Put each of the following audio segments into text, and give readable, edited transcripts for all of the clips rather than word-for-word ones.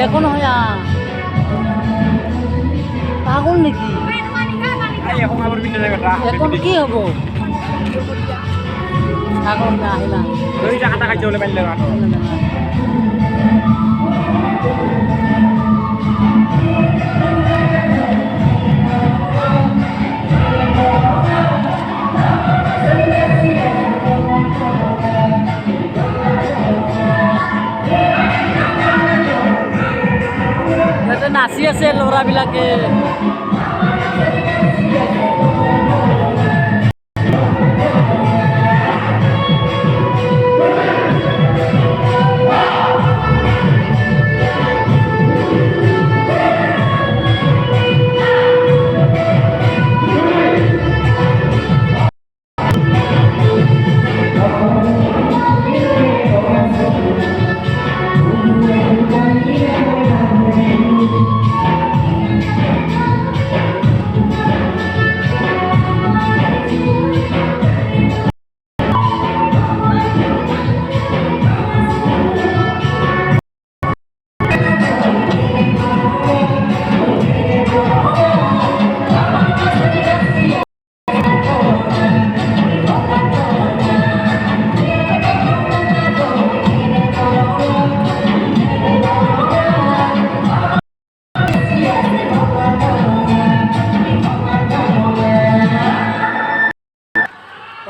এখনো হয় পাগল নাকি এখন কি হব পাগল না আহিলাম নাচি আছে ল'ৰাবিলাকে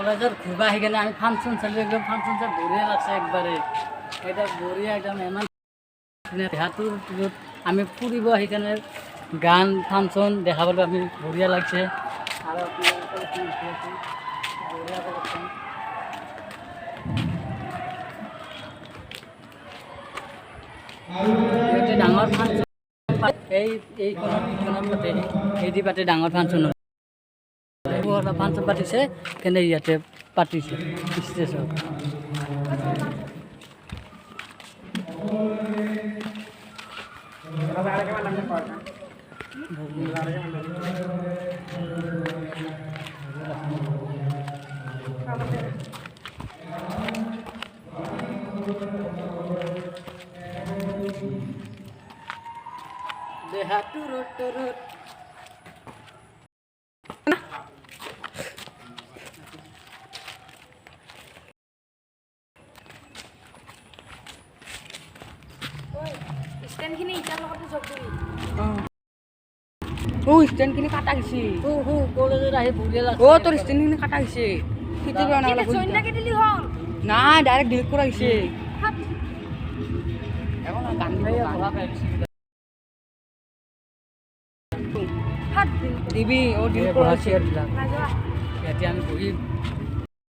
কলেজের ঘুরবা সেখানে আমি ফাংশন চালি একদম ফাংশন চাল বঢ়িয়া লাগছে একবারে এটা বঢ়িয়া একদম ইমান দেহাটোৰ আমি ফুৰিব সেইখানে গান ফাংশন দেখা পালোঁ আমি বঢ়িয়া লাগছে আৰু ডাঙৰ ফাংচন এইখনত পাতে এইদি পাতে ডাঙৰ ফাংচন ফাংচন পাতিছে কেনে ইয়াতে পাতিছে ষ্টেজত দেহাটো ৰট ৰট স্ট্যান্ডখিনি ইটাৰ লগতে জব কৰি স্ট্যান্ডখিনি কাটা গৈছে কলেজত আহি বঢ়িয়া লাগছে তোৰ স্ট্যান্ডখিনি কাটা গৈছে নাই ডাইৰেক্ট ডিলিট কৰা হৈছে দিবি ডিলিট কৰা হৈছে ইয়াতে আমি বহিম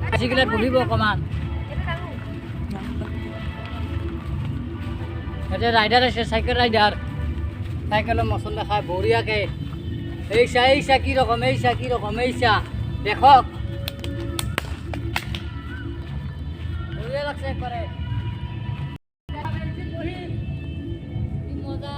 আজিকালি বহিব অকণমান ইয়াতে রাইডার আছে সাইকেল রাইডার সাইকেলের মশলা খায় বঢ়িয়াকে এইসা কীরকম এইসা দেখক বঢ়িয়া লাগছে একবারে মজা